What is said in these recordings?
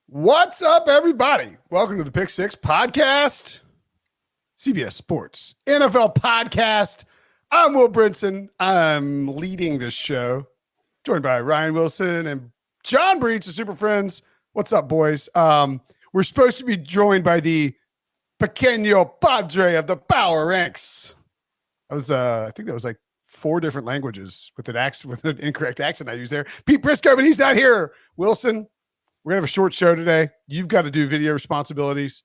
What's up, everybody? Welcome to the Pick Six Podcast, CBS Sports NFL Podcast. I'm Will Brinson. I'm leading this show, joined by Ryan Wilson and John Breech, the Super Friends. What's up, boys? We're supposed to be joined by the Pequeño Padre of the Power Ranks. I think that was like 4 different languages with an incorrect accent I used there. Pete Prisco, but he's not here. Wilson. We're going to have a short show today. You've got to do video responsibilities.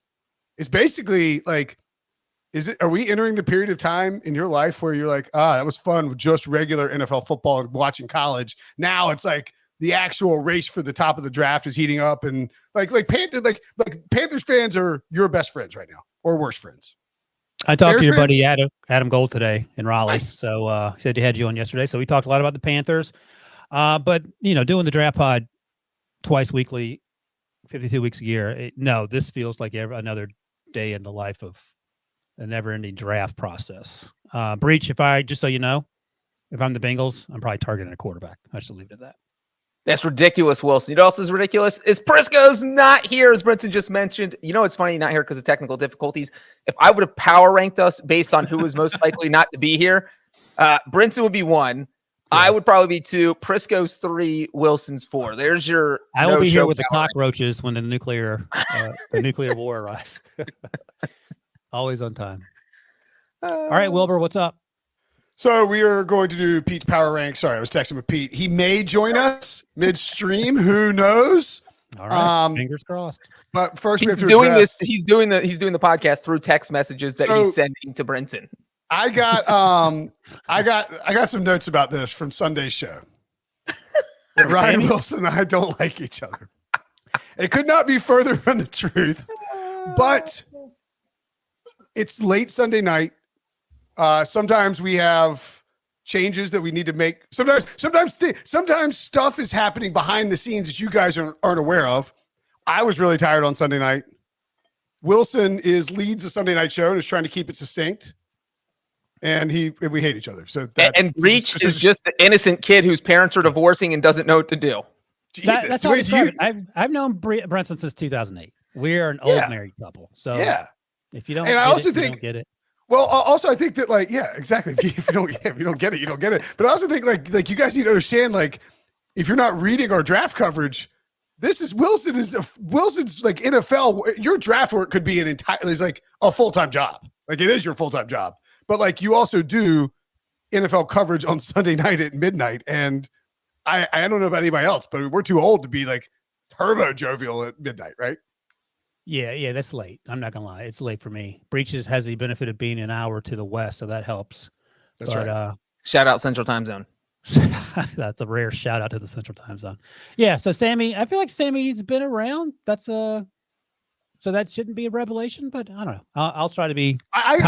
It's basically like, are we entering the period of time in your life where you're like, that was fun with just regular NFL football and watching college. Now it's like the actual race for the top of the draft is heating up, and like Panthers fans are your best friends right now, or worst friends. I talked Bears to your fans? buddy Adam Gold today in Raleigh. Nice. So he said he had you on yesterday. So we talked a lot about the Panthers. But doing the draft pod twice weekly, 52 weeks a year. This feels like another day in the life of a never-ending draft process. Breech, just so you know, if I'm the Bengals, I'm probably targeting a quarterback. I should leave it at that. That's ridiculous, Wilson. You know what else is ridiculous? Is Prisco's not here, as Brinson just mentioned. You know, it's funny, not here because of technical difficulties. If I would have power ranked us based on who was most likely not to be here, Brinson would be 1. Yeah. I would probably be 2. Prisco's 3. Wilson's 4. There's your. I will be here with the cockroaches when the nuclear war arrives. Always on time. All right, Wilbur, what's up? So we are going to do Pete's Power Rank. Sorry, I was texting with Pete. He may join us midstream. Who knows? All right, fingers crossed. But first, he's doing this. He's doing the podcast through text messages that he's sending to Brinson. I got some notes about this from Sunday's show. Ryan Wilson and I don't like each other. It could not be further from the truth, but it's late Sunday night. Sometimes we have changes that we need to make. Sometimes stuff is happening behind the scenes that you guys aren't aware of. I was really tired on Sunday night. Wilson leads the Sunday night show and is trying to keep it succinct. And we hate each other. So and Breech is just the innocent kid whose parents are divorcing and doesn't know what to do. That's how I've known Brinson since 2008. We're an old married couple. So if you don't, you don't get it. Well, also I think that exactly. If you don't get it, you don't get it. But I also think like you guys need to understand, like, if you're not reading our draft coverage, Wilson's like NFL. Your draft work could be is like a full-time job. Like, it is your full-time job. But like, you also do NFL coverage on Sunday night at midnight. And I don't know about anybody else, but we're too old to be like turbo jovial at midnight, right? Yeah, that's late. I'm not gonna lie, it's late for me. Breaches has the benefit of being an hour to the west, so that helps. That's right. Shout out Central Time Zone. That's a rare shout out to the Central Time Zone. Yeah, so Sammy, I feel like Sammy's been around. So that shouldn't be a revelation, but I don't know. I'll try to be. I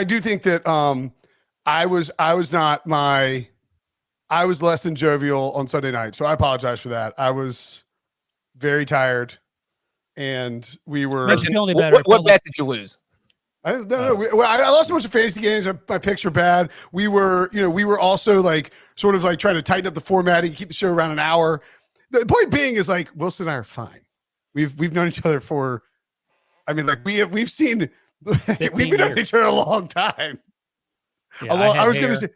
do think that I was less than jovial on Sunday night, so I apologize for that. I was very tired, and we were. What bet did you lose? I don't know. I lost a bunch of fantasy games. My picks were bad. We were also like sort of like trying to tighten up the formatting, keep the show around an hour. The point being is, like, Wilson and I are fine. We've known each other for, we've seen, we've been knowing each other a long time. Yeah, I was going to say,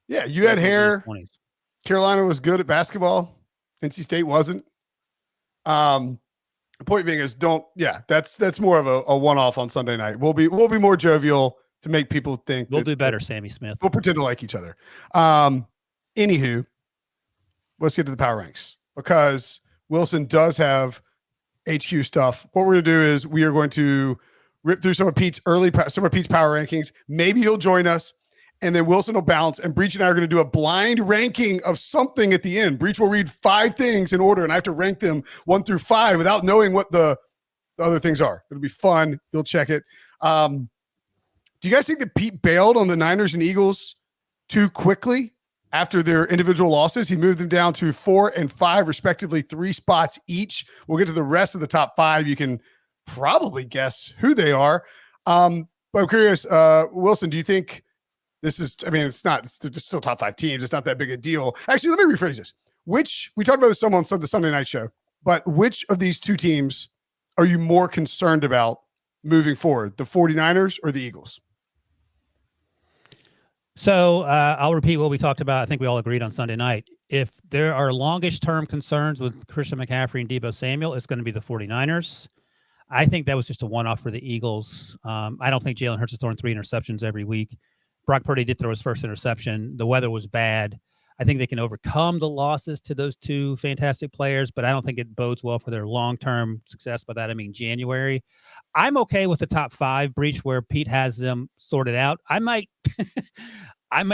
yeah, you had hair. Carolina was good at basketball. NC State wasn't. The point being is, that's more of a one-off on Sunday night. We'll be more jovial to make people think we'll do better, Sammy Smith. We'll pretend to like each other. Anywho, let's get to the power ranks, because Wilson does have HQ stuff. What we're going to do is we are going to rip through some of Pete's power rankings. Maybe he'll join us, and then Wilson will bounce, and Breech and I are going to do a blind ranking of something at the end. Breech will read 5 things in order, and I have to rank them 1 through 5 without knowing what the other things are. It'll be fun. You'll check it. Do you guys think that Pete bailed on the Niners and Eagles too quickly after their individual losses? He moved them down to 4 and 5, respectively, 3 spots each. We'll get to the rest of the top 5. You can probably guess who they are. But I'm curious, Wilson, do you think this is, it's just still top 5 teams. It's not that big a deal. Actually, let me rephrase this. We talked about this some on the Sunday night show. but which of these two teams are you more concerned about moving forward, the 49ers or the Eagles? So I'll repeat what we talked about. I think we all agreed on Sunday night. If there are longish-term concerns with Christian McCaffrey and Deebo Samuel, it's going to be the 49ers. I think that was just a one-off for the Eagles. I don't think Jalen Hurts is throwing 3 interceptions every week. Brock Purdy did throw his first interception. The weather was bad. I think they can overcome the losses to those two fantastic players, but I don't think it bodes well for their long-term success. By that, I mean January. I'm okay with the top 5, Breech, where Pete has them sorted out. I might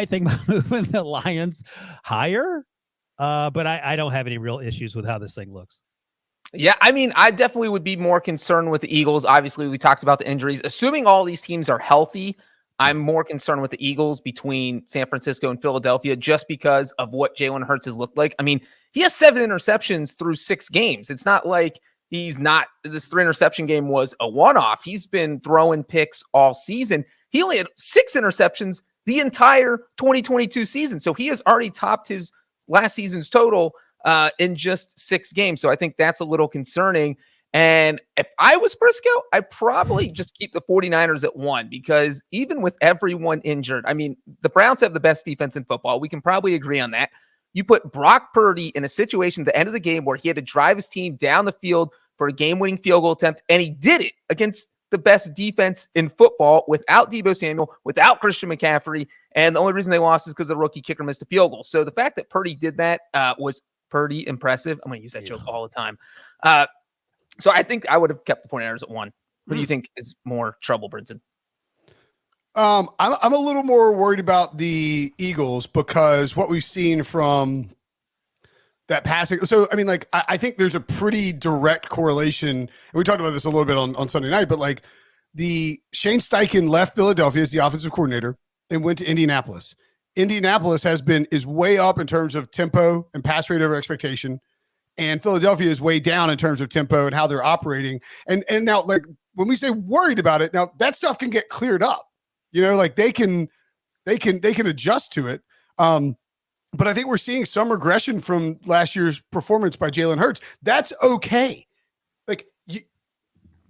think about moving the Lions higher, but I don't have any real issues with how this thing looks. Yeah, I mean, I definitely would be more concerned with the Eagles. Obviously, we talked about the injuries. Assuming all these teams are healthy, I'm more concerned with the Eagles between San Francisco and Philadelphia just because of what Jalen Hurts has looked like. I mean, he has 7 interceptions through 6 games. It's not like this 3 interception game was a one-off. He's been throwing picks all season. He only had 6 interceptions the entire 2022 season. So he has already topped his last season's total in just 6 games. So I think that's a little concerning. And if I was Prisco, I'd probably just keep the 49ers at 1 because even with everyone injured, I mean, the Browns have the best defense in football. We can probably agree on that. You put Brock Purdy in a situation at the end of the game where he had to drive his team down the field for a game-winning field goal attempt, and he did it against the best defense in football without Deebo Samuel, without Christian McCaffrey, and the only reason they lost is because the rookie kicker missed a field goal. So the fact that Purdy did that was pretty impressive. I'm going to use that joke all the time. So I think I would have kept the 49ers at 1. Who do you think is more trouble, Brinson? I'm a little more worried about the Eagles because what we've seen from that passing. So, I mean, like, I think there's a pretty direct correlation. And we talked about this a little bit on Sunday night, but like the Shane Steichen left Philadelphia as the offensive coordinator and went to Indianapolis. Indianapolis is way up in terms of tempo and pass rate over expectation. And Philadelphia is way down in terms of tempo and how they're operating. And now, like, when we say worried about it, now that stuff can get cleared up. You know, like they can adjust to it. But I think we're seeing some regression from last year's performance by Jalen Hurts. That's okay. Like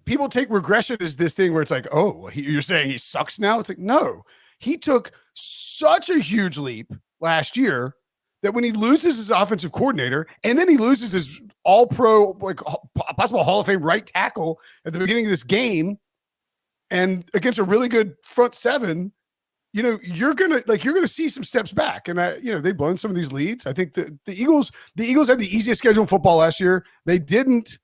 people take regression as this thing where it's like, oh, you're saying he sucks now? It's like, no, he took such a huge leap last year that when he loses his offensive coordinator and then he loses his all-pro, like possible Hall of Fame right tackle at the beginning of this game and against a really good front seven, you know, you're gonna see some steps back. And they've blown some of these leads. I think the Eagles had the easiest schedule in football last year. They don't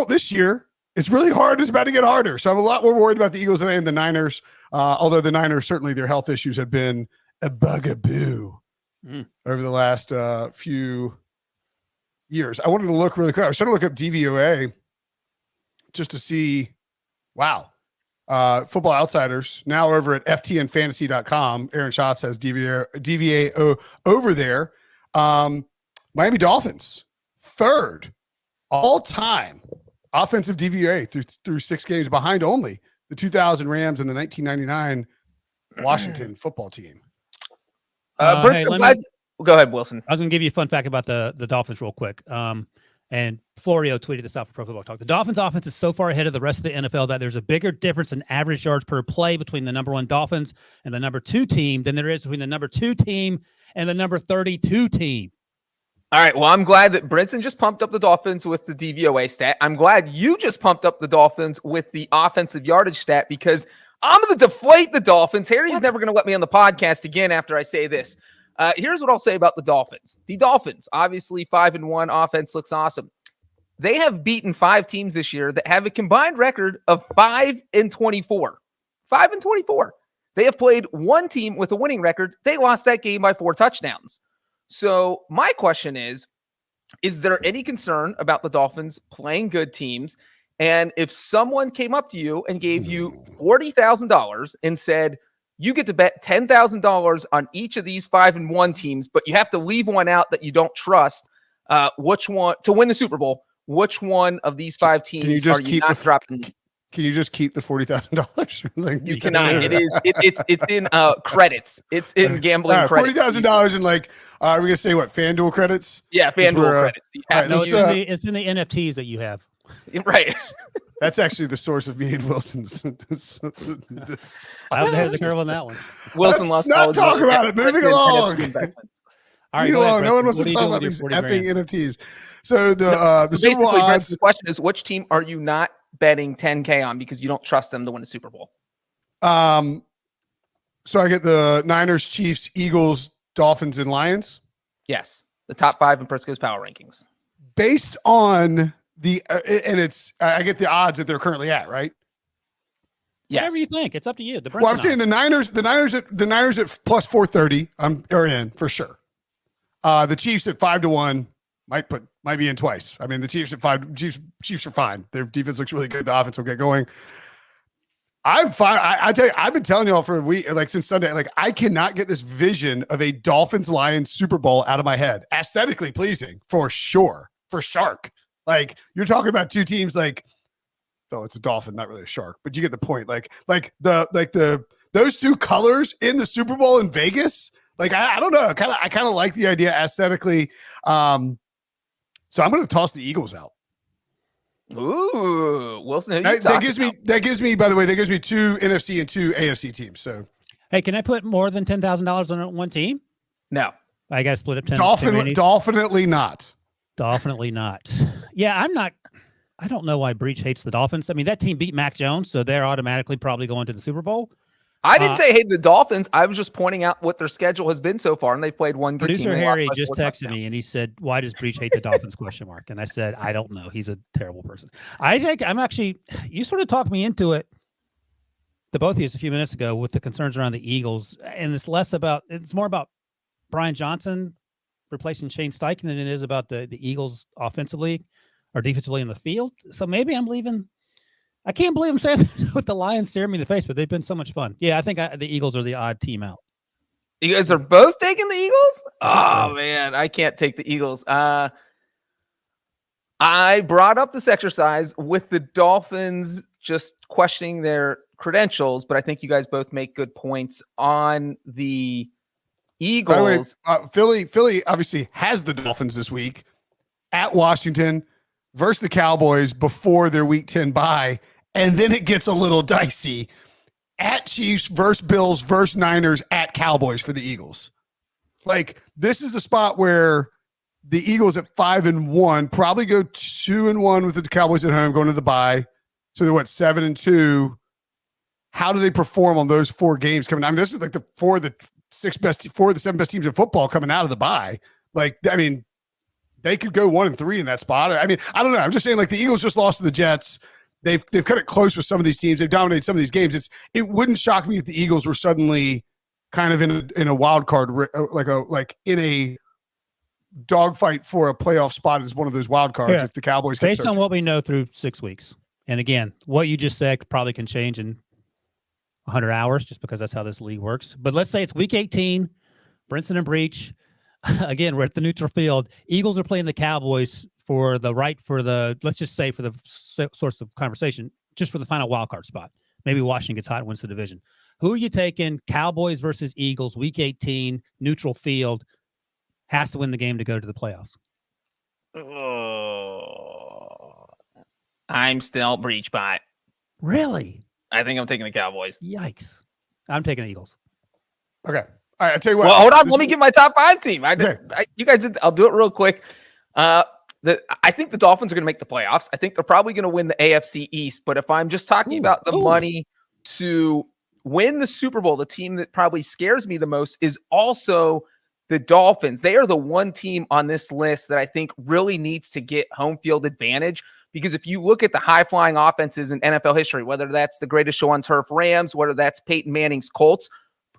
this year. It's really hard. It's about to get harder. So I'm a lot more worried about the Eagles than I am the Niners. Although the Niners, certainly their health issues have been a bugaboo over the last few years. I wanted to look really quick. I was trying to look up DVOA just to see, wow. Football Outsiders now over at ftnfantasy.com. Aaron Schatz has DVA over there. Miami Dolphins, 3rd all-time offensive DVA through 6 games, behind only the 2000 Rams and the 1999 Washington football team. Go ahead, Wilson. I was going to give you a fun fact about the Dolphins real quick. And Florio tweeted this out for Pro Football Talk. The Dolphins offense is so far ahead of the rest of the NFL that there's a bigger difference in average yards per play between the number 1 Dolphins and the number 2 team than there is between the number 2 team and the number 32 team. All right. Well, I'm glad that Brinson just pumped up the Dolphins with the DVOA stat. I'm glad you just pumped up the Dolphins with the offensive yardage stat because I'm going to deflate the Dolphins. Harry's never going to let me on the podcast again after I say this. Here's what I'll say about the Dolphins. The Dolphins, obviously 5-1 offense looks awesome. They have beaten 5 teams this year that have a combined record of 5-24. 5-24. They have played 1 team with a winning record. They lost that game by 4 touchdowns. So my question is there any concern about the Dolphins playing good teams? And if someone came up to you and gave you $40,000 and said, you get to bet $10,000 on each of these 5-1 teams, but you have to leave one out that you don't trust, which one to win the Super Bowl? Which one of these 5 teams are you not dropping? Can you just keep the $40,000? Like, you cannot. It's in credits. It's in gambling credits. $40,000 and like We're going to say what? FanDuel credits? Yeah, FanDuel credits. You have No, to use- it's in the NFTs that you have. right. That's actually the source of me and Wilson's. I was ahead of the curve on that one. Wilson Let's lost. not talk about it. Moving along. All right, Leave go ahead, alone. No one wants What to are you talk doing about with these your effing 40 NFTs. So the Super Bowl Basically, odds. the question is, which team are you not betting 10K on because you don't trust them to win a Super Bowl? So I get the Niners, Chiefs, Eagles, Dolphins, and Lions. Yes, the top 5 in Prisco's power rankings. Based on the and it's I get the odds that they're currently at, right? Yes. Whatever you think. It's up to you. Well, I'm saying the Niners at plus 430. Are in for sure. The Chiefs at 5-1 might be in twice. I mean, the Chiefs at 5. Chiefs are fine. Their defense looks really good. The offense will get going. I'm fine. I tell you, I've been telling y'all for a week, like since Sunday, like I cannot get this vision of a Dolphins Lions Super Bowl out of my head. Aesthetically pleasing for sure. For shark. Like you're talking about two teams like, oh, it's a dolphin, not really a shark, but you get the point. Like those two colors in the Super Bowl in Vegas. Like I don't know. I kind of like the idea aesthetically. So I'm going to toss the Eagles out. Ooh, Wilson. That gives me. By the way, that gives me 2 NFC and 2 AFC teams. So hey, can I put more than $10,000 on one team? No, I got to split up 10. Dolphinately not. Definitely not. Yeah, I'm not. I don't know why Breech hates the Dolphins. I mean, that team beat Mac Jones, so they're automatically probably going to the Super Bowl. I didn't say hate the Dolphins. I was just pointing out what their schedule has been so far, and they played one good team. Producer Harry just texted me, and he said, "Why does Breech hate the Dolphins?" ? And I said, "I don't know. He's a terrible person." I think I'm actually. You sort of talked me into it. The both of you a few minutes ago with the concerns around the Eagles, and it's more about Brian Johnson replacing Shane Steichen than it is about the Eagles offensively or defensively in the field. So maybe I'm leaving. I can't believe I'm saying that with the Lions staring me in the face, but they've been so much fun. Yeah, I think the Eagles are the odd team out. You guys are both taking the Eagles? Oh, man, I can't take the Eagles. I brought up this exercise with the Dolphins just questioning their credentials, but I think you guys both make good points on the Eagles. By the way, Philly obviously has the Dolphins this week at Washington versus the Cowboys before their Week 10 bye, and then it gets a little dicey at Chiefs versus Bills versus Niners at Cowboys for the Eagles. Like this is a spot where the Eagles at 5-1 probably go 2-1 with the Cowboys at home going to the bye. So they're 7-2. How do they perform on those 4 games coming? I mean, this is like the 4 of the 7 best teams in football coming out of the bye. Like, I mean, they could go 1-3 in that spot. I mean, I don't know. I'm just saying, like the Eagles just lost to the Jets. They've cut it close with some of these teams. They've dominated some of these games. It wouldn't shock me if the Eagles were suddenly kind of in a wild card, like in a dogfight for a playoff spot as one of those wild cards. Yeah. If the Cowboys based on what we know through 6 weeks, and again, what you just said probably can change in 100 hours, just because that's how this league works. But let's say it's Week 18, Brinson and Breech. Again, we're at the neutral field. Eagles are playing the Cowboys for the let's just say for the source of conversation, just for the final wild card spot. Maybe Washington gets hot and wins the division. Who are you taking? Cowboys versus Eagles, Week 18, neutral field. Has to win the game to go to the playoffs. Oh, I'm still Breech bot. Really? I think I'm taking the Cowboys. Yikes. I'm taking the Eagles. Okay. All right, I'll tell you what. Well, hold on. Let me get my top 5 team. You guys did. I'll do it real quick. I think the Dolphins are going to make the playoffs. I think they're probably going to win the AFC East. But if I'm just talking about the money to win the Super Bowl, the team that probably scares me the most is also the Dolphins. They are the one team on this list that I think really needs to get home field advantage. Because if you look at the high-flying offenses in NFL history, whether that's the Greatest Show on Turf Rams, whether that's Peyton Manning's Colts,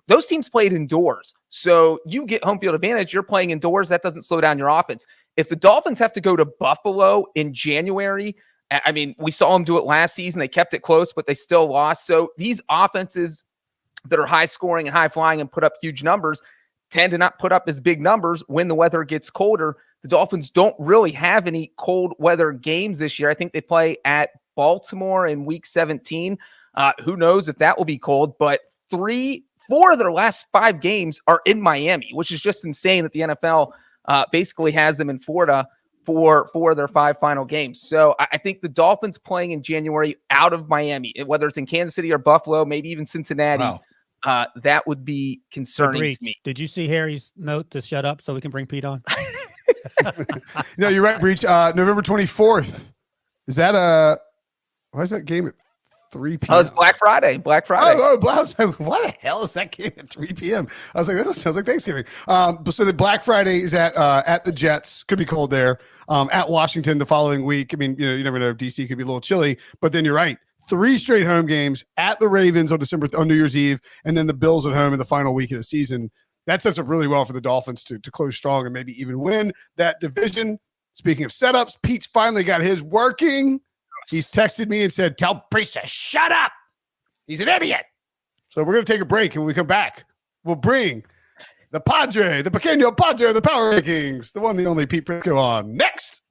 those teams played indoors. So you get home field advantage, you're playing indoors, that doesn't slow down your offense. If the Dolphins have to go to Buffalo in January, I mean, we saw them do it last season. They kept it close, but they still lost. So these offenses that are high scoring and high flying and put up huge numbers tend to not put up as big numbers when the weather gets colder. The Dolphins don't really have any cold weather games this year. I think they play at Baltimore in Week 17. Who knows if that will be cold, but 3 4 of their last 5 games are in Miami, which is just insane that the NFL basically has them in Florida for 4 of their 5 final games. So I think the Dolphins playing in January out of Miami, whether it's in Kansas City or Buffalo, maybe even Cincinnati, that would be concerning to me. Did you see Harry's note to shut up so we can bring Pete on? No, you're right, Breech. November 24th. Is that why is that game at 3 p.m.? Oh, it's Black Friday. Black Friday. Oh, I was like, what the hell is that game at 3 p.m.? I was like, that sounds like Thanksgiving. So the Black Friday is at the Jets. Could be cold there. At Washington the following week. I mean, you never know if DC could be a little chilly, but then you're right. 3 straight home games at the Ravens on New Year's Eve, and then the Bills at home in the final week of the season. That sets up really well for the Dolphins to close strong and maybe even win that division. Speaking of setups, Pete's finally got his working. He's texted me and said, tell Breech to shut up. He's an idiot. So we're going to take a break, and when we come back, we'll bring the Pequeño Padre of the Power Rankings, the one, the only Pete Prisco on next.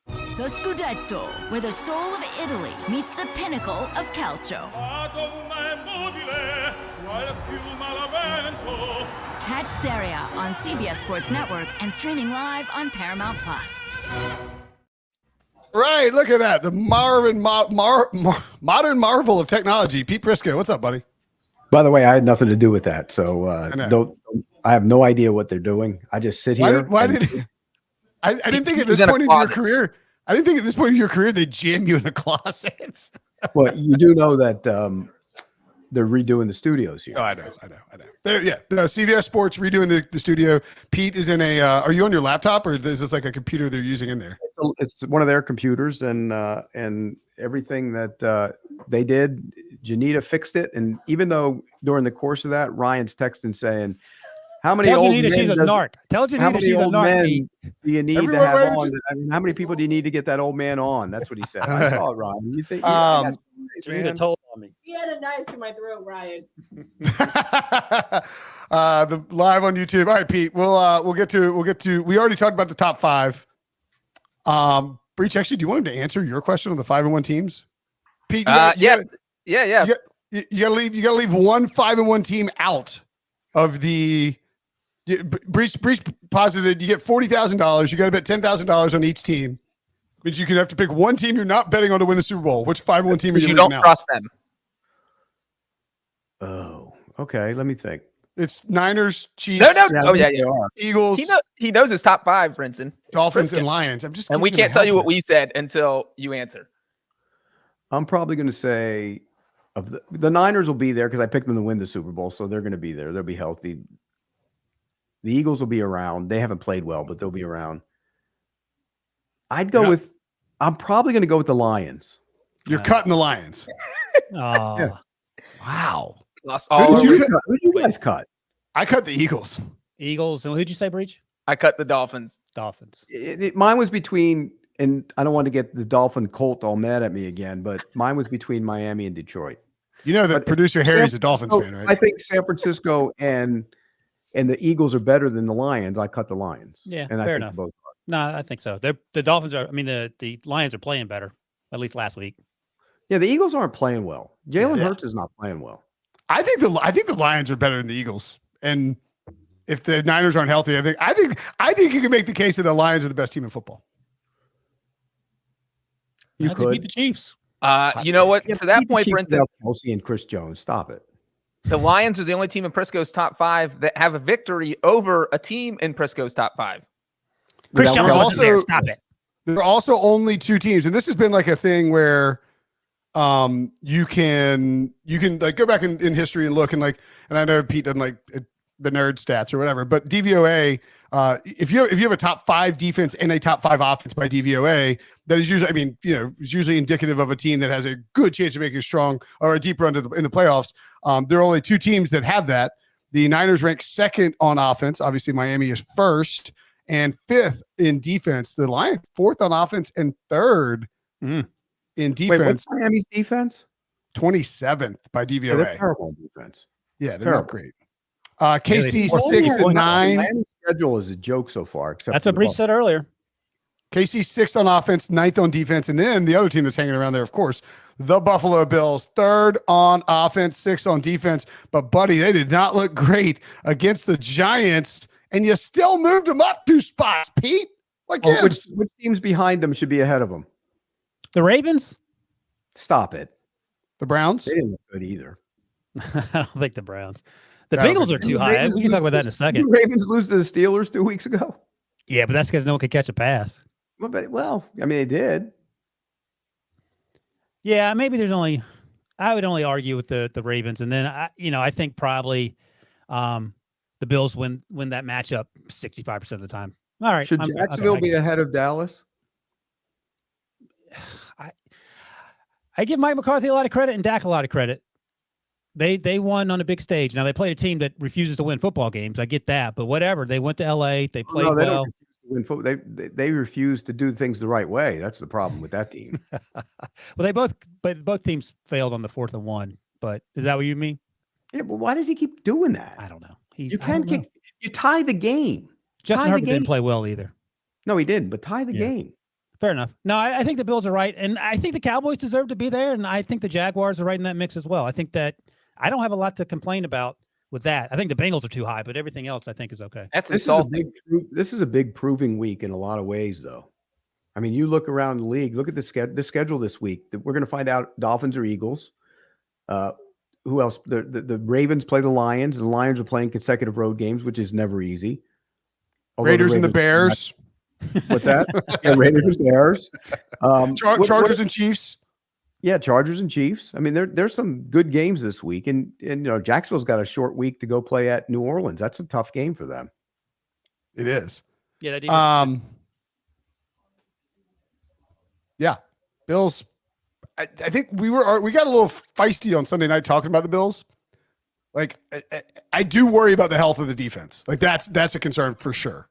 The Scudetto, where the soul of Italy meets the pinnacle of calcio. Catch Serie A on CBS Sports Network and streaming live on Paramount Plus. Right, look at that. The modern marvel of technology. Pete Prisco, what's up, buddy? By the way, I had nothing to do with that, so I have no idea what they're doing. I just sit here. I didn't think at this point in your career. I didn't think at this point in your career they'd jam you in a closet. Well, you do know that they're redoing the studios here. Oh, I know. The CBS Sports redoing the studio. Pete is in a. Are you on your laptop, or is this like a computer they're using in there? It's one of their computers, and everything that they did, Janita fixed it. And even though during the course of that, Ryan's texting saying, "How many Tell old Janita men she's a narc. Tell Janita she's a narc. Do you need to have on? I mean, how many people do you need to get that old man on?" That's what he said. I saw it, Ryan. You think? Janita told on me. He had a knife to my throat, Ryan. The live on YouTube. All right, Pete. We'll get to. We already talked about the top 5. Breech, actually, do you want him to answer your question on the 5-1 teams? Pete, yeah. You gotta leave one 5-1 team out of the. Breech posited you get $40,000. You got to bet $10,000 on each team. Means you could have to pick one team you're not betting on to win the Super Bowl. Which 5-1 team are you don't trust them? Oh, okay. Let me think. It's Niners, Chiefs. No. Yeah. Eagles. He knows his top 5, Brinson. Dolphins and Lions. I'm just. And we can't tell you what we said until you answer. I'm probably going to say of the Niners will be there because I picked them to win the Super Bowl, so they're going to be there. They'll be healthy. The Eagles will be around. They haven't played well, but they'll be around. I'm probably going to go with the Lions. You're cutting the Lions. Oh, yeah. Wow. Who did you guys cut? I cut the Eagles. Eagles. And who'd you say, Breech? I cut the Dolphins. Dolphins. Mine was between, and I don't want to get the Dolphin Colt all mad at me again, but mine was between Miami and Detroit. You know that producer Harry's a Dolphins fan, right? I think San Francisco and the Eagles are better than the Lions. I cut the Lions. Yeah, and fair enough. No, I think so. The Dolphins are. I mean, the Lions are playing better. At least last week. Yeah, the Eagles aren't playing well. Jalen Hurts is not playing well. I think the Lions are better than the Eagles. And if the Niners aren't healthy, I think you can make the case that the Lions are the best team in football. You could beat the Chiefs. You know what? To that point, Brinson, Kelsey and Chris Jones, stop it. The Lions are the only team in Prisco's top 5 that have a victory over a team in Prisco's top 5. Chris Jones wasn't there. Stop it. There are also only 2 teams, and this has been like a thing where you can like go back in history and look and I know Pete doesn't like the nerd stats or whatever, but DVOA, if you have a top 5 defense and a top 5 offense by DVOA, that is usually, it's usually indicative of a team that has a good chance of making a strong or a deep run in the playoffs. There are only 2 teams that have that. The Niners rank 2nd on offense. Obviously, Miami is 1st and 5th in defense. The Lions 4th on offense and 3rd in defense. Wait, what's Miami's defense? 27th by DVOA. Yeah, they're terrible defense. Yeah, they're not great. KC 6 and 9. Miami's schedule is a joke so far. That's what Breech said earlier. KC 6th on offense, 9th on defense, and then the other team that's hanging around there, of course, the Buffalo Bills, 3rd on offense, 6th on defense. But, buddy, they did not look great against the Giants, and you still moved them up 2 spots, Pete. Like, which teams behind them should be ahead of them? The Ravens? Stop it. The Browns? They didn't look good either. I don't think the Browns. The I don't Bengals think are too high. We can talk about that in a second. Did the Ravens lose to the Steelers 2 weeks ago? Yeah, but that's because no one could catch a pass. Well, I mean, they did. Yeah, maybe I would only argue with the Ravens. And then, I think probably the Bills win that matchup 65% of the time. All right. Should Jacksonville be ahead of Dallas? I give Mike McCarthy a lot of credit and Dak a lot of credit. They won on a big stage. Now, they played a team that refuses to win football games. I get that. But whatever. They went to L.A. They played well. They refuse to do things the right way. That's the problem with that team. Well, both teams failed on the 4th and 1. But is that what you mean? Yeah, but why does he keep doing that? I don't know. You tie the game. Justin Herbert didn't play well either. No, he didn't. But tie the game. Fair enough. No, I think the Bills are right, and I think the Cowboys deserve to be there, and I think the Jaguars are right in that mix as well. I think that I don't have a lot to complain about with that. I think the Bengals are too high, but everything else I think is okay. This is a big proving week in a lot of ways, though. I mean, you look around the league, look at the schedule this week. We're going to find out Dolphins or Eagles. Who else? The Ravens play the Lions, and the Lions are playing consecutive road games, which is never easy. Raiders and the Bears. What's that? Yeah, Raiders and Bears. Chargers and Chiefs. Yeah, Chargers and Chiefs. I mean, there's some good games this week, and Jacksonville's got a short week to go play at New Orleans. That's a tough game for them. It is. Yeah, that yeah, Bills. I think we got a little feisty on Sunday night talking about the Bills. Like, I do worry about the health of the defense. Like, that's a concern for sure.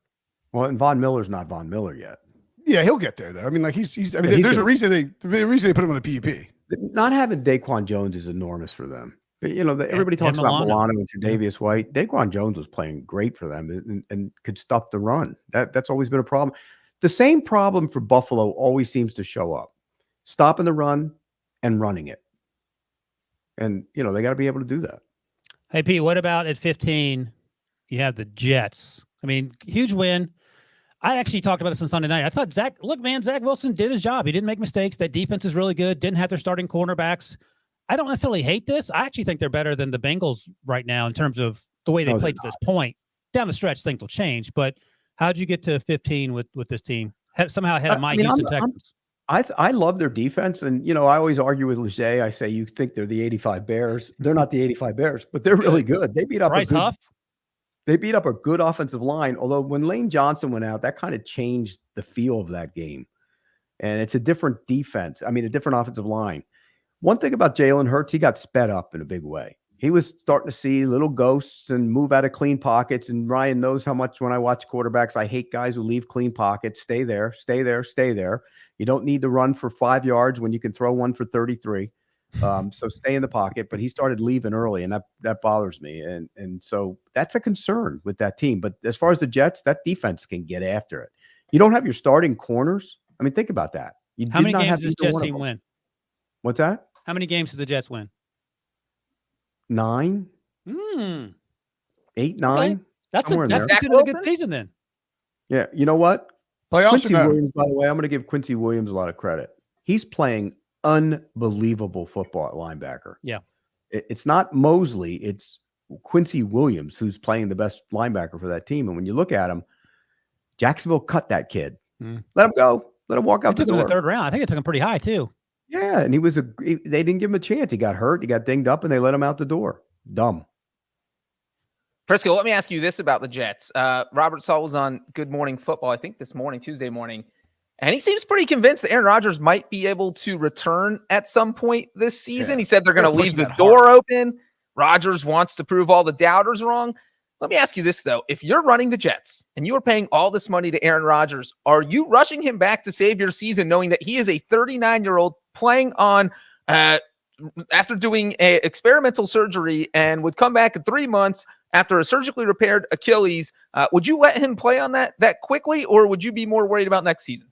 Well, and Von Miller's not Von Miller yet. Yeah, he'll get there though. I mean, like there's a reason they put him on the PUP. Not having Daquan Jones is enormous for them. But, everybody talks about Milano and Tre'Davious White. Daquan Jones was playing great for them and could stop the run. That's always been a problem. The same problem for Buffalo always seems to show up: stopping the run and running it. And they got to be able to do that. Hey, Pete, what about at 15? You have the Jets. I mean, huge win. I actually talked about this on Sunday night. I thought Zach Wilson did his job. He didn't make mistakes. That defense is really good. Didn't have their starting cornerbacks. I don't necessarily hate this. I actually think they're better than the Bengals right now in terms of the way they played to this point. Down the stretch, things will change. But how'd you get to 15 with this team? Somehow ahead of my Houston Texans. I love their defense. And, I always argue with Leger. I say, you think they're the 85 Bears. They're not the 85 Bears, but they're really good. They beat up They beat up a good offensive line, although when Lane Johnson went out, that kind of changed the feel of that game. And it's a different defense. I mean, a different offensive line. One thing about Jalen Hurts, he got sped up in a big way. He was starting to see little ghosts and move out of clean pockets. And Ryan knows how much when I watch quarterbacks, I hate guys who leave clean pockets. Stay there, stay there, stay there. You don't need to run for 5 yards when you can throw one for 33. So stay in the pocket, but he started leaving early, and that bothers me. And so that's a concern with that team. But as far as the Jets, that defense can get after it. You don't have your starting corners. I mean, think about that. How many games does Jets team win? What's that? How many games did the Jets win? 9. 8, 9. Okay. That's considered a good season then. Yeah. You know what? Playoffs. Williams, by the way, I'm going to give Quincy Williams a lot of credit. He's playing unbelievable football at linebacker. Yeah. It's not Mosley. It's Quincy Williams who's playing the best linebacker for that team. And when you look at him, Jacksonville cut that kid. Let him go. Let him walk out the door. Him in the 3rd round. I think it took him pretty high too. Yeah. And they didn't give him a chance. He got hurt. He got dinged up and they let him out the door. Dumb. Prisco, let me ask you this about the Jets. Robert Saul was on Good Morning Football, I think this morning, Tuesday morning. And he seems pretty convinced that Aaron Rodgers might be able to return at some point this season. Yeah. He said they're going to leave the door open. Rodgers wants to prove all the doubters wrong. Let me ask you this, though. If you're running the Jets and you are paying all this money to Aaron Rodgers, are you rushing him back to save your season knowing that he is a 39-year-old playing on after doing experimental surgery and would come back in 3 months after a surgically repaired Achilles? Would you let him play on that quickly, or would you be more worried about next season?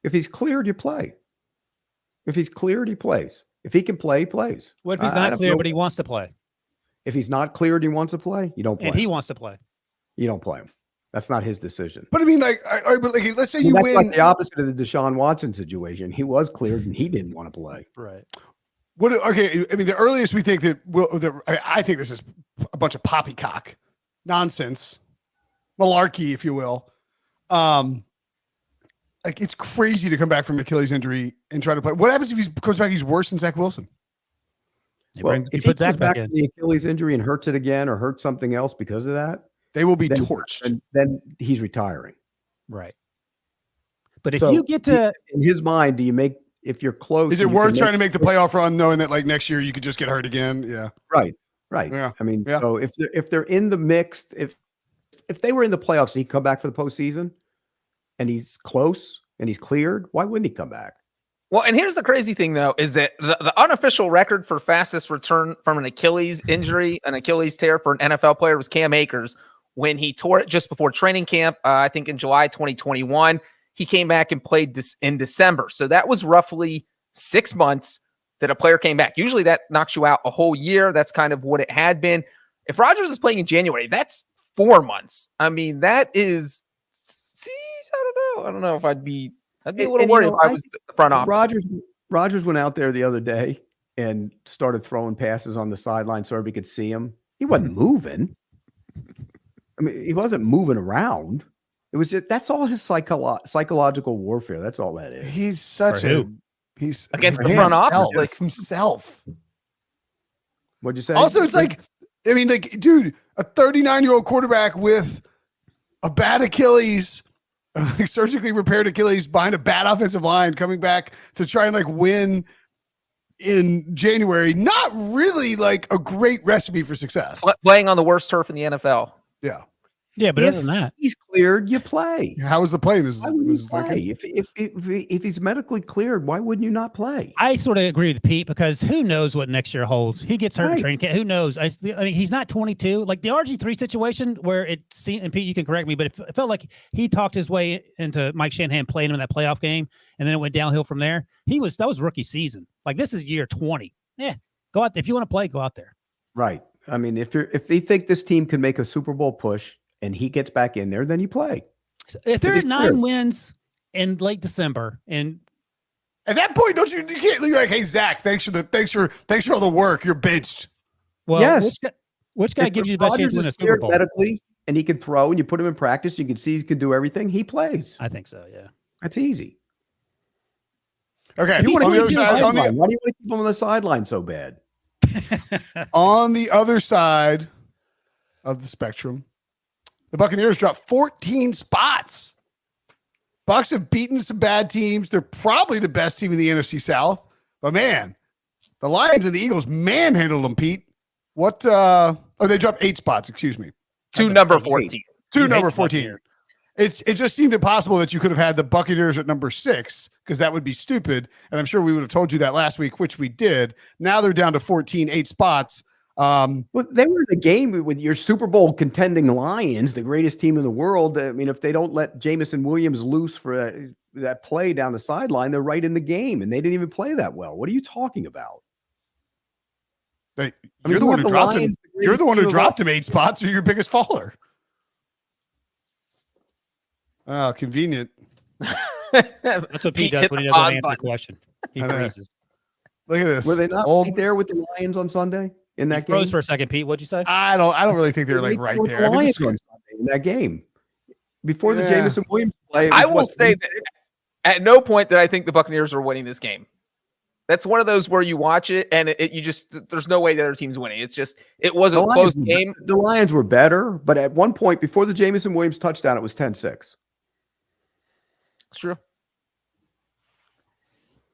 If he's cleared, you play. If he's cleared, he plays. If he can play, he plays. What if he's not clear, but he wants to play? If he's not cleared, he wants to play. You don't play. And he him. wants to play. You don't play him. That's not his decision. But I mean, like, but like, let's say you that's win. like the opposite of the Deshaun Watson situation. He was cleared and he didn't want to play. Right. What? Okay. I mean, the earliest we think that I think this is a bunch of poppycock nonsense, malarkey, if you will. Like, it's crazy to come back from Achilles injury and try to play. What happens if he comes back? He's worse than Zach Wilson. If he comes back to the Achilles injury and hurts it again or hurts something else because of that, they will be torched. And then he's retiring. Right. But if you get to, in his mind, do you make, if you're close? Is it worth trying to make the playoff run knowing that like next year you could just get hurt again? Yeah. Right. Yeah. I mean, yeah. So if they're in the mix, if they were in the playoffs, he'd come back for the postseason and he's close and he's cleared, why wouldn't he come back? Well, and here's the crazy thing, though, is that the unofficial record for fastest return from an Achilles injury, an Achilles tear for an NFL player was Cam Akers when he tore it just before training camp, I think in July 2021. He came back and played this in December. So that was roughly 6 months that a player came back. Usually that knocks you out a whole year. That's kind of what it had been. If Rodgers is playing in January, that's 4 months. I mean, that is, I don't know if I'd be a little worried if I was the front office. Rodgers went out there the other day and started throwing passes on the sideline so everybody could see him. He wasn't moving. I mean, he wasn't moving around. It was that's all his psychological warfare. That's all that is. He's such he's against the front office, like himself. What'd you say? Also, it's like, I mean, like, dude, a 39-year-old quarterback with a bad Achilles, like surgically repaired Achilles behind a bad offensive line, coming back to try and like win in January. Not really like a great recipe for success. Playing on the worst turf in the NFL. Yeah. Yeah, but other than that, he's cleared, you play. How was the play? Why wouldn't you play? If he's medically cleared, why wouldn't you not play? I sort of agree with Pete because who knows what next year holds? He gets hurt in training camp. Who knows? I mean, he's not 22. Like the RG3 situation where it seemed, and Pete, you can correct me, but it felt like he talked his way into Mike Shanahan playing him in that playoff game, and then it went downhill from there. That was rookie season. Like this is year 20. Yeah, go out. If you want to play, go out there. Right. I mean, if they think this team can make a Super Bowl push and he gets back in there, then you play. If there's 9 wins in late December, and at that point, you can't be like, hey Zach, thanks for all the work. You're benched. Well, yes. Which guy gives you the best chance to win a Super Bowl? Medically, and he can throw, and you put him in practice, you can see he can do everything. He plays. I think so. Yeah, that's easy. Okay. Why do you want to keep him on the sideline so bad? On the other side of the spectrum, the Buccaneers dropped 14 spots. Bucs have beaten some bad teams. They're probably the best team in the NFC South. But man, the Lions and the Eagles manhandled them, Pete. They dropped 8 spots, excuse me. To number 14. To number 14. It just seemed impossible that you could have had the Buccaneers at number 6 because that would be stupid. And I'm sure we would have told you that last week, which we did. Now they're down to 14, 8 spots. Well, they were in the game with your Super Bowl contending Lions, the greatest team in the world. I mean, if they don't let Jamison Williams loose for that play down the sideline, they're right in the game, and they didn't even play that well. What are you talking about? You're the one who dropped him. You're the one who dropped him 8 spots. You're your biggest faller. Oh, convenient. That's what Pete does when he doesn't answer the question. He freezes. Look at this. Were they not there with the Lions on Sunday in that game? Froze for a second, Pete. What'd you say? I don't really think they're like right there. The Lions on Sunday in that game before the Jamison Williams play. I will say that at no point did I think the Buccaneers were winning this game. That's one of those where you watch it and there's no way the other team's winning. It was a close game. The Lions were better, but at one point before the Jamison Williams touchdown, it was 10-6. It's true.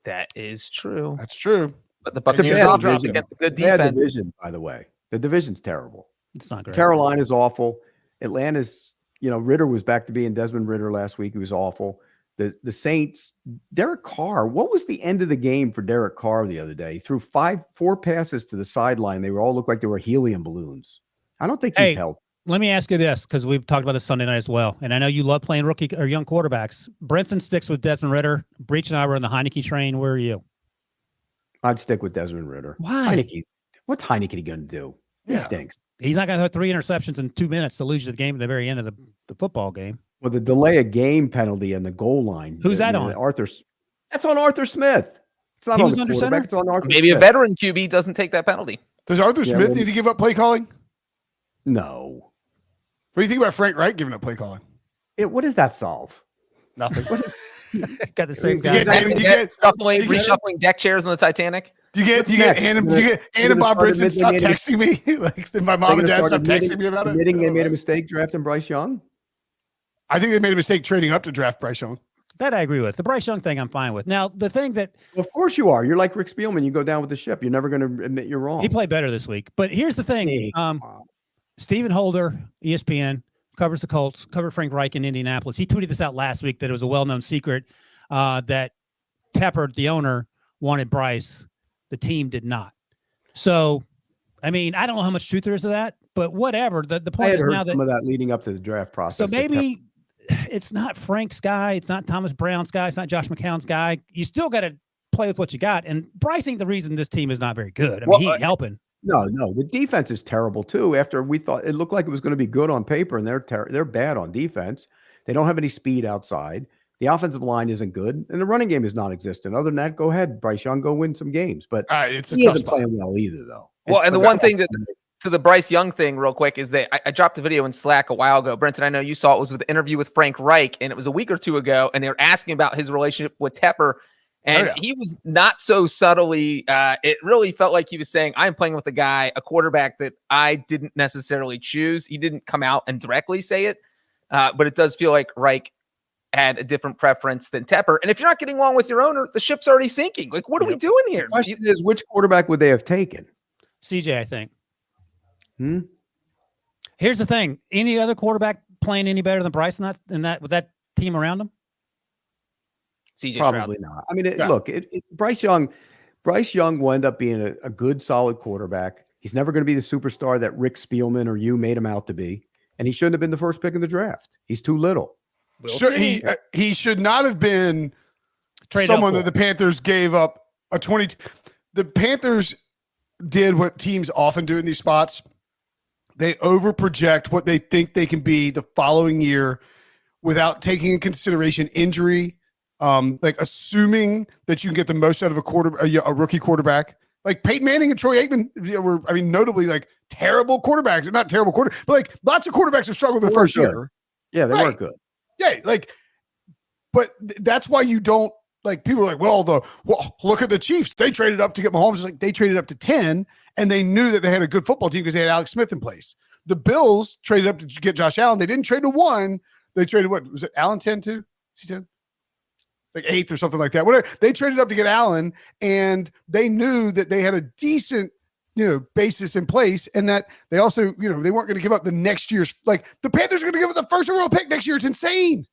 That is true. That's true. But the Buccaneers dropped against a good defense. Bad division, by the way. The division's terrible. It's not great. Carolina's awful. Atlanta's, Ritter was back to being Desmond Ritter last week. He was awful. The Saints, Derek Carr, what was the end of the game for Derek Carr the other day? He threw 4 passes to the sideline. They all looked like they were helium balloons. I don't think he's helped. let me ask you this, because we've talked about this Sunday night as well, and I know you love playing rookie or young quarterbacks. Brinson sticks with Desmond Ritter. Breech and I were on the Heineke train. Where are you? I'd stick with Desmond Ritter. Why? Heineke. What's Heineke going to do? He stinks. He's not going to throw 3 interceptions in 2 minutes to lose you the game at the very end of the football game. Well, the delay of game penalty and the goal line. Who's that on? That's on Arthur Smith. It's not He on was the under quarterback. center? It's on Arthur Maybe Smith. a veteran QB doesn't take that penalty. Does Arthur Smith need to give up play calling? No. What do you think about Frank Wright giving up play calling? What does that solve? Nothing. Got the same You guy. get- Reshuffling deck chairs on the Titanic. Do you get Anna Bob Brinson stop texting me? Like my mom and dad stopped texting me about it? Admitting they made a mistake drafting Bryce Young? I think they made a mistake trading up to draft Bryce Young. That I agree with. The Bryce Young thing I'm fine with. Now, the thing that Of course you are. You're like Rick Spielman. You go down with the ship. You're never going to admit you're wrong. he played better this week. But here's the thing. Hey, come on. Stephen Holder, ESPN, covers the Colts, covered Frank Reich in Indianapolis. He tweeted this out last week that it was a well-known secret that Tepper, the owner, wanted Bryce. The team did not. So, I mean, I don't know how much truth there is to that, but whatever. The I point had is heard now some that of that leading up to the draft process. so that maybe it's not Frank's guy. It's not Thomas Brown's guy. It's not Josh McCown's guy. You still got to play with what you got. And Bryce ain't the reason this team is not very good. I mean, he ain't helping. No, the defense is terrible too. After we thought it looked like it was going to be good on paper, and they're bad on defense. They don't have any speed outside. The offensive line isn't good, and the running game is non-existent. Other than that, go ahead, Bryce Young, go win some games. But It's a he tough isn't spot. playing well either, though. Well, and the one thing that to the Bryce Young thing, real quick, is that I dropped a video in Slack a while ago. Brenton, I know you saw it, was with the interview with Frank Reich, and it was a week or two ago, and they were asking about his relationship with Tepper. And he was not so subtly, it really felt like he was saying, I'm playing with a quarterback that I didn't necessarily choose. He didn't come out and directly say it, but it does feel like Reich had a different preference than Tepper. And if you're not getting along with your owner, the ship's already sinking. Like, what are we doing here? The question is, which quarterback would they have taken? CJ, I think. Here's the thing. Any other quarterback playing any better than Bryce in that with that team around him? CJ Probably not. I mean, look, Bryce Young will end up being a good, solid quarterback. He's never going to be the superstar that Rick Spielman or you made him out to be. And he shouldn't have been the first pick in the draft. He's too little. He should not have been someone that the Panthers gave up a 20. The Panthers did what teams often do in these spots. They overproject what they think they can be the following year without taking into consideration injury, like assuming that you can get the most out of a rookie quarterback. Like Peyton Manning and Troy Aikman were, notably like terrible quarterbacks. Not terrible but like lots of quarterbacks have struggled the first year. Yeah, they weren't good. Yeah, but that's why you don't people are like, well, look at the Chiefs. They traded up to get Mahomes. It's like they traded up to 10, and they knew that they had a good football team because they had Alex Smith in place. The Bills traded up to get Josh Allen. They didn't trade to 1. They traded what was it? Allen 10 too? Is he 10? Like 8th or something like that. Whatever. They traded up to get Allen, and they knew that they had a decent basis in place, and that they also, they weren't going to give up the next year's, the Panthers are going to give up the first overall pick next year. It's insane.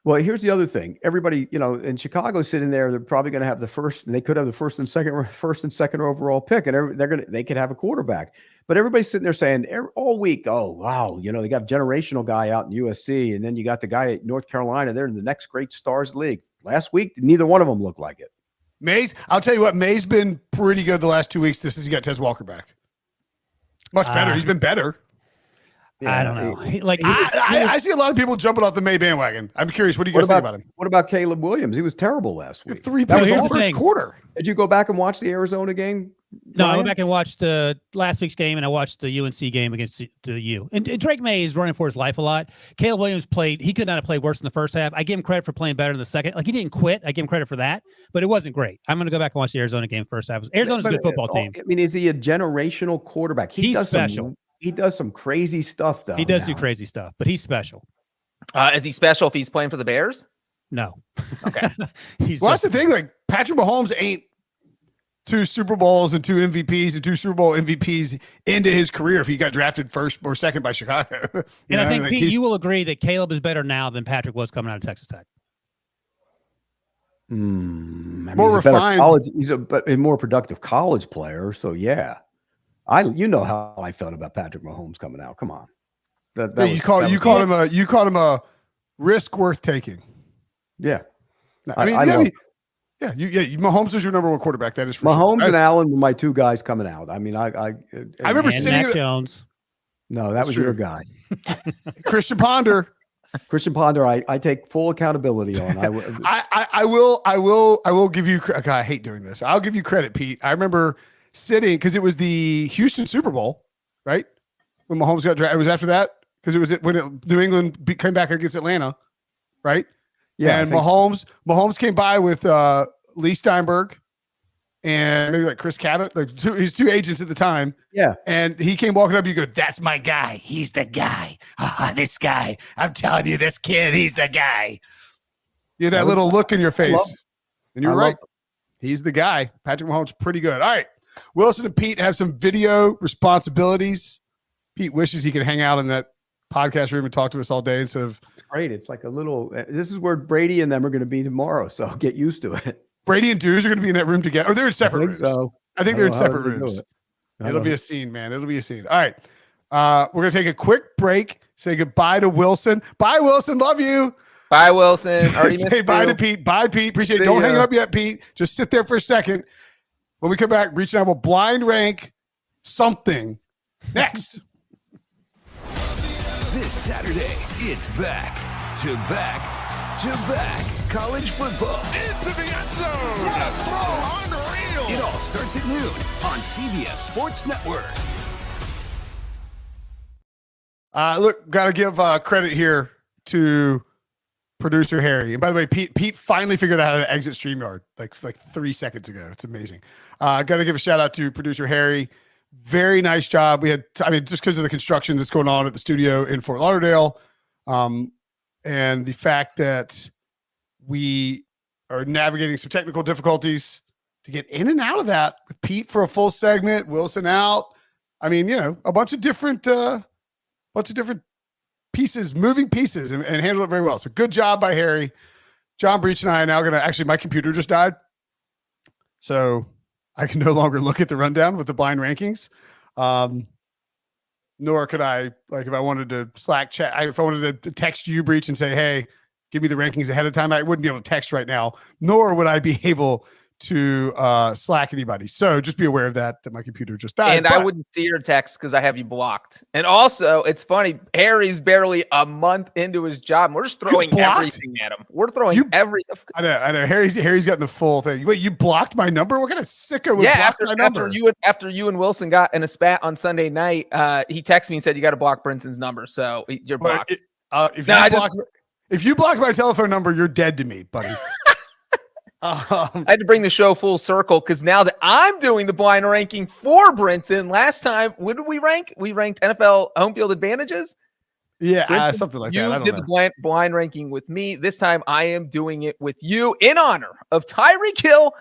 Well, here's the other thing. Everybody, in Chicago sitting there, they're probably going to have the first, and they could have the first and second overall pick, and they could have a quarterback. But everybody's sitting there saying all week, oh, wow, they got a generational guy out in USC, and then you got the guy at North Carolina. They're the next great stars of the league. Last week, neither one of them looked like it. Mays, I'll tell you what, May's been pretty good the last 2 weeks since he got Tez Walker back. Much better. He's been better. I don't know. I see a lot of people jumping off the May bandwagon. I'm curious. What do you guys think about him? What about Caleb Williams? He was terrible last week. 3 picks in the first thing. quarter. Did you go back and watch the Arizona game? No, I Ryan? went back and watched the last week's game, and I watched the UNC game against the U. And Drake May is running for his life a lot. Caleb Williams he could not have played worse in the first half. I give him credit for playing better in the second. He didn't quit. I give him credit for that, but it wasn't great. I'm going to go back and watch the Arizona game first half. Arizona's a good football team. I mean, is he a generational quarterback? He's special. He does some crazy stuff, though. He does do crazy stuff, but he's special. Is he special if he's playing for the Bears? No. Okay. That's the thing. Patrick Mahomes ain't 2 Super Bowls and 2 MVPs and 2 Super Bowl MVPs into his career if he got drafted first or second by Chicago. And I think, Pete, you will agree that Caleb is better now than Patrick was coming out of Texas Tech. More refined. He's a more productive college player. So, yeah. You know how I felt about Patrick Mahomes coming out. Come on. That Yeah, was, you called him a risk worth taking. yeah. No, I yeah, love Mahomes is your number one quarterback. That is for Mahomes sure. and Allen were my two guys coming out. I mean, I remember And sitting Mac in- Jones. No, that That's was true. your guy. Christian Ponder. Christian Ponder, I take full accountability on. I will give you. God, I hate doing this. I'll give you credit, Pete. I remember sitting because it was the Houston Super Bowl, right? When Mahomes got drafted, it was after that because it was when New England came back against Atlanta, right? Yeah, and Mahomes came by with Lee Steinberg and maybe like Chris Cabot, like his two agents at the time. Yeah. And he came walking up. You go, that's my guy. He's the guy. This guy. I'm telling you, this kid, he's the guy. You had that little look in your face. And you were right. He's the guy. Patrick Mahomes, pretty good. All right. Wilson and Pete have some video responsibilities. Pete wishes he could hang out in that podcast room and talk to us all day instead of. It's great. It's like a little. This is where Brady and them are going to be tomorrow. So get used to it. Brady and Dews are going to be in that room together. Or they're in separate rooms. So. I think they're in separate rooms. It'll be a scene, man. It'll be a scene. All right. We're going to take a quick break. Say goodbye to Wilson. Bye, Wilson. Love you. Bye, Wilson. Say bye to Pete. Bye, Pete. Appreciate it. Don't hang up yet, Pete. Just sit there for a second. When we come back, Breech and I will blind rank something next. This Saturday, it's back to back to back college football. Into the end zone. What a throw. Unreal. It all starts at noon on CBS Sports Network. Look, got to give credit here to producer Harry. And by the way, Pete finally figured out how to exit StreamYard like 3 seconds ago. It's amazing. Got to give a shout out to producer Harry. Very nice job. We had, just because of the construction that's going on at the studio in Fort Lauderdale, and the fact that we are navigating some technical difficulties to get in and out of that with Pete for a full segment, Wilson out. A bunch of different pieces, moving pieces, and handle it very well. So good job by Harry. John Breech and I are now going to actually, my computer just died. So I can no longer look at the rundown with the blind rankings. Nor could I, like, if I wanted to Slack chat, if I wanted to text you, Breech, and say, hey, give me the rankings ahead of time, I wouldn't be able to text right now, nor would I be able to Slack anybody. So just be aware of that my computer just died. And I wouldn't see your text because I have you blocked. And also, it's funny, Harry's barely a month into his job. We're just throwing everything at him. We're throwing everything. I know. Harry's gotten the full thing. Wait, you blocked my number? What kind of sicko would block my number? After you and Wilson got in a spat on Sunday night, he texted me and said, you got to block Brinson's number. So you're blocked. If you blocked my telephone number, you're dead to me, buddy. I had to bring the show full circle because now that I'm doing the blind ranking for Brinson, last time, what did we rank? We ranked NFL home field advantages. Yeah, something like that. You did the blind ranking with me. This time I am doing it with you in honor of Tyreek Hill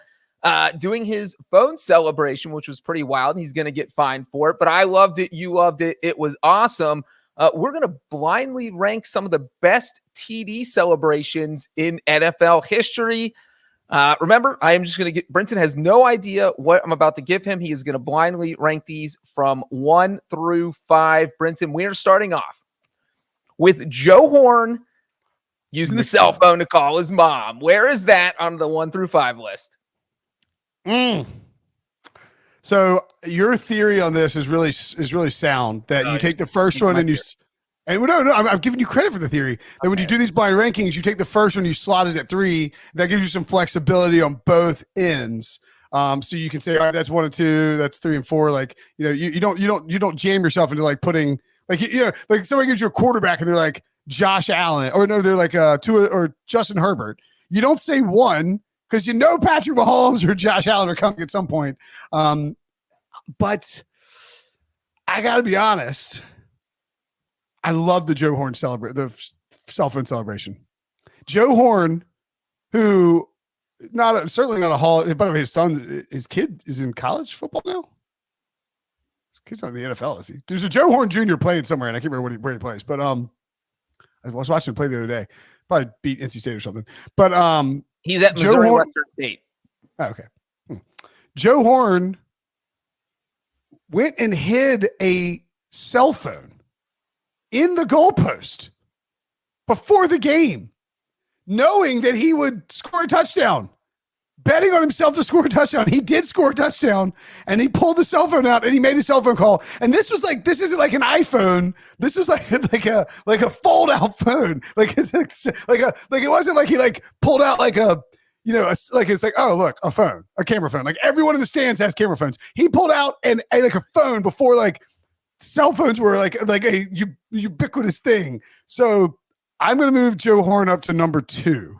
doing his phone celebration, which was pretty wild. And he's going to get fined for it. But I loved it. You loved it. It was awesome. We're going to blindly rank some of the best TD celebrations in NFL history. Remember, I am just going to get Brinson has no idea what I'm about to give him. He is going to blindly rank these from 1 through 5. Brinson, we are starting off with Joe Horn using the cell phone to call his mom. Where is that on the 1 through 5 list? So your theory on this is really sound that you take the first one and I'm giving you credit for the theory that when you do these blind rankings, you take the first one, you slot it at 3. That gives you some flexibility on both ends. So you can say, all right, that's 1 and 2, that's 3 and 4. Like, you don't jam yourself into like putting like, like somebody gives you a quarterback and they're like Josh Allen, or no, they're like Tua or Justin Herbert. You don't say 1 because Patrick Mahomes or Josh Allen are coming at some point. But I got to be honest. I love the Joe Horn the cell phone celebration. Joe Horn, who certainly not a Hall. By the way, his kid is in college football now. His kid's not in the NFL, is he? There's a Joe Horn Jr. playing somewhere, and I can't remember where he plays. But I was watching him play the other day. Probably beat NC State or something. But he's at Missouri Western State. Oh, okay. Joe Horn went and hid a cell phone in the goalpost before the game, knowing that he would score a touchdown, betting on himself to score a touchdown. He did score a touchdown, and he pulled the cell phone out and he made a cell phone call. And this isn't like an iPhone. This is like a fold out phone. It wasn't like he pulled out it's like, oh, look, a phone, a camera phone. Like everyone in the stands has camera phones. He pulled out a phone before cell phones were like a ubiquitous thing. So I'm going to move Joe Horn up to number 2.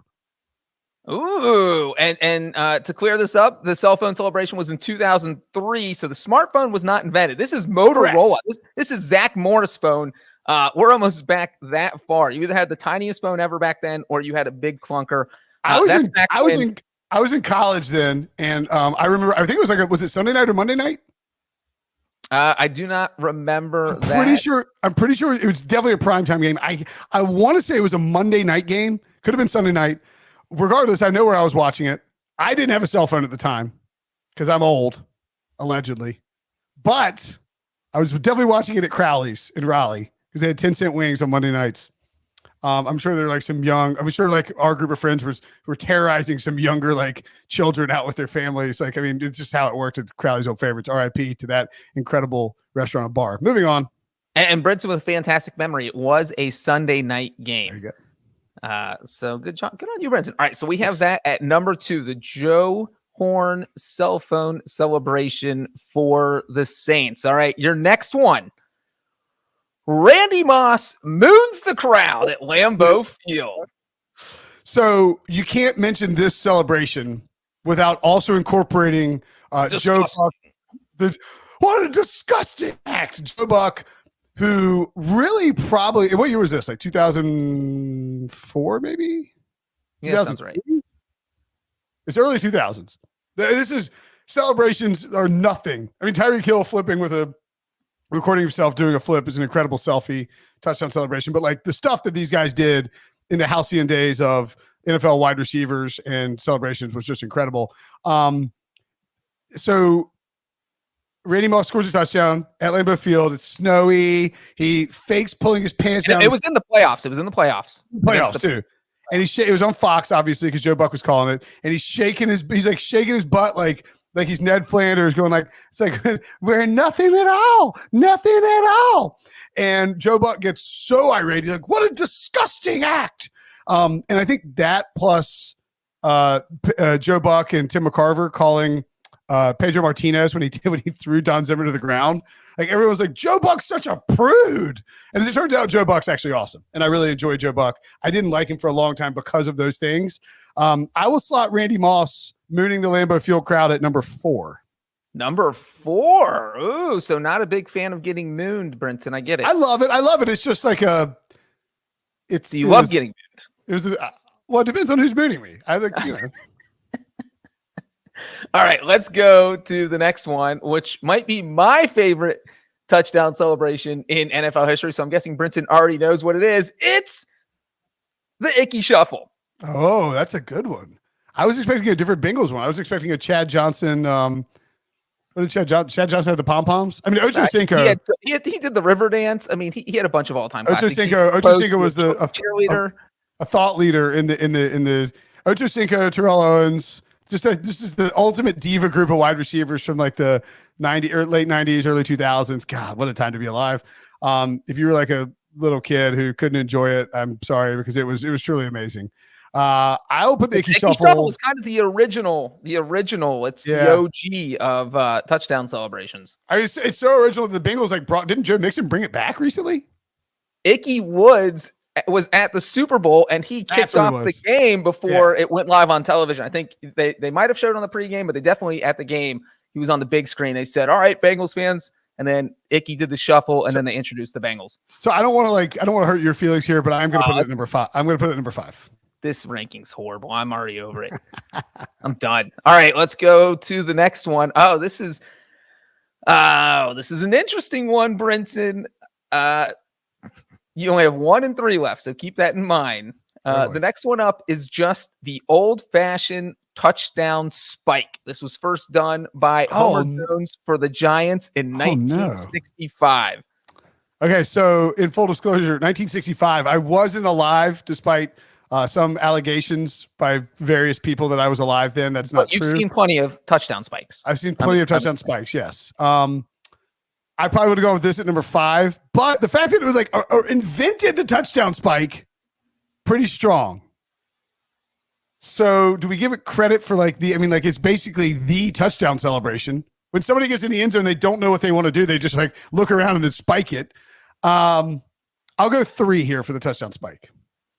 Ooh, and to clear this up, the cell phone celebration was in 2003, so the smartphone was not invented. This is Motorola. This is Zach Morris' phone. We're almost back that far. You either had the tiniest phone ever back then, or you had a big clunker. I was in college then, and I remember. I think it was was it Sunday night or Monday night? I do not remember. I'm pretty sure it was definitely a primetime game. I want to say it was a Monday night game. Could have been Sunday night. Regardless, I know where I was watching it. I didn't have a cell phone at the time because I'm old, allegedly. But I was definitely watching it at Crowley's in Raleigh because they had 10-cent wings on Monday nights. I'm sure they're I'm sure our group of friends were terrorizing some younger children out with their families. It's just how it worked at Crowley's Old Favorites. RIP to that incredible restaurant and bar. Moving on. And Brinson with a fantastic memory. It was a Sunday night game. There you go. So good job. Good on you, Brinson. All right. So we have that at number 2, the Joe Horn cell phone celebration for the Saints. All right. Your next one. Randy Moss moons the crowd at Lambeau Field. So you can't mention this celebration without also incorporating Joe Buck. What a disgusting act. Joe Buck, who really probably, what year was this? 2004, maybe? Yeah, sounds right. It's early 2000s. This is, celebrations are nothing. Tyreek Hill flipping with recording himself doing a flip is an incredible selfie touchdown celebration. But the stuff that these guys did in the halcyon days of NFL wide receivers and celebrations was just incredible. So Randy Moss scores a touchdown at Lambeau Field. It's snowy. He fakes pulling his pants down. It was in the playoffs. Playoffs too. And it was on Fox, obviously, because Joe Buck was calling it. And he's shaking his butt like he's Ned Flanders going we're nothing at all. And Joe Buck gets so irate. He's like, what a disgusting act. And I think that plus Joe Buck and Tim McCarver calling Pedro Martinez when he threw Don Zimmer to the ground. Everyone's like, Joe Buck's such a prude. And as it turns out, Joe Buck's actually awesome. And I really enjoy Joe Buck. I didn't like him for a long time because of those things. I will slot Randy Moss mooning the Lambeau Field crowd at number 4. Number 4. Ooh, so not a big fan of getting mooned, Brinson. I get it. I love it. It's just love getting mooned. Well, it depends on who's mooning me. I think, All right, let's go to the next one, which might be my favorite touchdown celebration in NFL history. So I'm guessing Brinson already knows what it is. It's the Icky Shuffle. Oh, that's a good one. I was expecting a different Bengals one. I was expecting a Chad Johnson. What did Chad Johnson have the pom-poms? Ocho Cinco. He did the river dance. He had a bunch of all-time Ocho Cinco was a cheerleader, a thought leader in the Ocho Cinco, Terrell Owens. This is the ultimate diva group of wide receivers from the late 90s, early 2000s. God, what a time to be alive. If you were a little kid who couldn't enjoy it, I'm sorry, because it was truly amazing. I will put the Icky Shuffle. Was kind of the original. It's the OG of touchdown celebrations. It's so original that the Bengals didn't Joe Mixon bring it back recently? Icky Woods was at the Super Bowl and he kicked off the game before it went live on television. I think they might have showed on the pregame, but they definitely at the game, he was on the big screen. They said, all right, Bengals fans. And then Icky did the shuffle and then they introduced the Bengals. So I don't want to hurt your feelings here, but I'm going to put it at number 5. I'm going to put it at number 5. This ranking's horrible. I'm already over it. I'm done. All right, let's go to the next one. This is an interesting one, Brinson. You only have 1 and 3 left, so keep that in mind. The next one up is just the old-fashioned touchdown spike. This was first done by Homer Jones for the Giants in 1965. Okay, so in full disclosure, 1965, I wasn't alive despite some allegations by various people that I was alive then. That's not You've true. seen plenty of touchdown spikes. I've seen plenty of touchdown spikes, yes. I probably would have gone with this at number 5, but the fact that it was like or invented the touchdown spike, pretty strong. So do we give it credit for it's basically the touchdown celebration. When somebody gets in the end zone, they don't know what they want to do. They just like look around and then spike it. I'll go 3 here for the touchdown spike.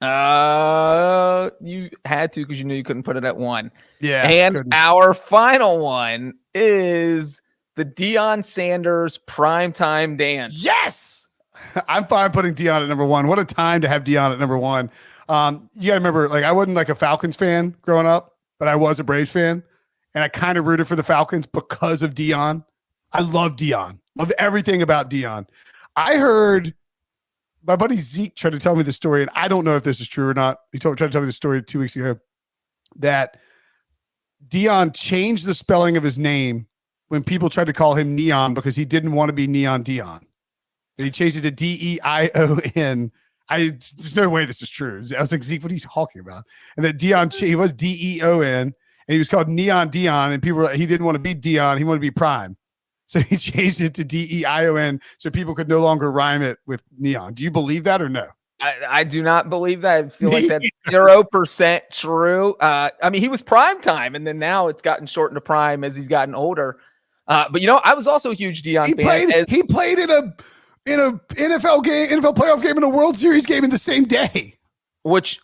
You had to because you knew you couldn't put it at 1. Yeah. And our final one is the Deion Sanders primetime dance. Yes. I'm fine putting Deion at number 1. What a time to have Deion at number 1. You gotta remember, I wasn't like a Falcons fan growing up, but I was a Braves fan, and I kind of rooted for the Falcons because of Deion. I love Deion. Love everything about Deion. I heard my buddy Zeke tried to tell me the story, and I don't know if this is true or not. He tried to tell me the story 2 weeks ago that Deion changed the spelling of his name when people tried to call him Neon because he didn't want to be Neon Deion. And he changed it to Deion. There's no way this is true. I was like, Zeke, what are you talking about? And that Deion, he was Deon, and he was called Neon Deion, and people were he didn't want to be Deion, he wanted to be Prime. So he changed it to Deion so people could no longer rhyme it with Neon. Do you believe that or no? I do not believe that. I feel like that's 0% true. He was prime time, and then now it's gotten shortened to prime as he's gotten older. But I was also a huge Deion fan. He played in a NFL game, NFL playoff game, and a World Series game in the same day. Which,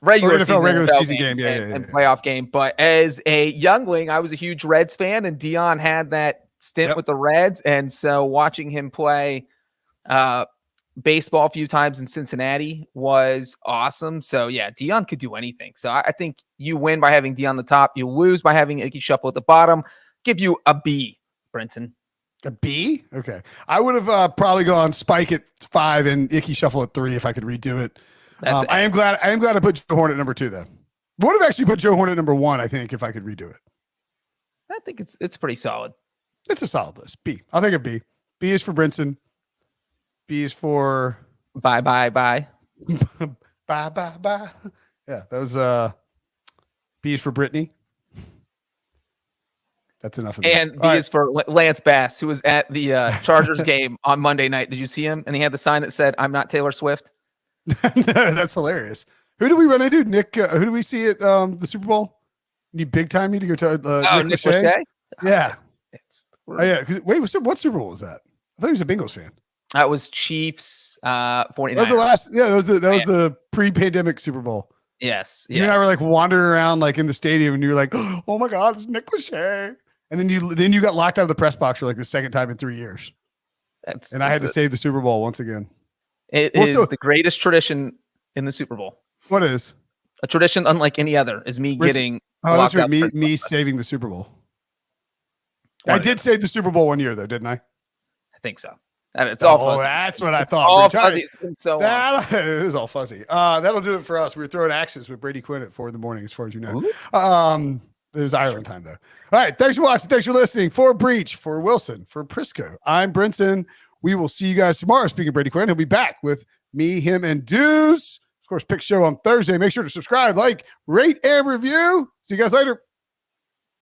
regular season game, and playoff game. But as a youngling, I was a huge Reds fan, and Deion had that stint with the Reds, and so watching him play baseball a few times in Cincinnati was awesome. So yeah, Deion could do anything. So I think you win by having Deion on the top. You lose by having Icky Shuffle at the bottom. Give you a B, Brinson. A B? Okay. I would have probably gone Spike at 5 and Icky Shuffle at 3 if I could redo it. I am glad I put Joe Horn at number 2 then. Would have actually put Joe Horn at number 1, I think, if I could redo it. I think it's pretty solid. It's a solid list. B. I'll take a B. B is for Brinson. B is for bye. bye. Yeah, that was B is for Brittany. That's enough of this. And B is for Lance Bass, who was at the Chargers game on Monday night. Did you see him? And he had the sign that said, "I'm not Taylor Swift." No, that's hilarious. Who do we run into? Nick, who do we see at the Super Bowl? Need big time me to go to Nick Lachey? Yeah. Yeah. Wait, what Super Bowl was that? I thought he was a Bengals fan. That was Chiefs 49ers. That was the last. Yeah, that was the pre-pandemic Super Bowl. Yes. You and I were wandering around in the stadium, and you were like, "Oh my God, it's Nick Lachey!" And then you got locked out of the press box for the second time in 3 years. I had to save the Super Bowl once again. It is the greatest tradition in the Super Bowl. What is? A tradition unlike any other is me getting. Oh, that's right. Me saving the Super Bowl. I did save the Super Bowl 1 year though, didn't I? I think so. It's all fuzzy. That's what I thought. All fuzzy. It is all fuzzy. That'll do it for us. We were throwing axes with Brady Quinn at 4 a.m, as far as you know. It was Ireland time though. All right. Thanks for watching. Thanks for listening. For Breech, for Wilson, for Prisco, I'm Brinson. We will see you guys tomorrow. Speaking of Brady Quinn, he'll be back with me, him, and Deuce. Of course, Pick Show on Thursday. Make sure to subscribe, rate, and review. See you guys later.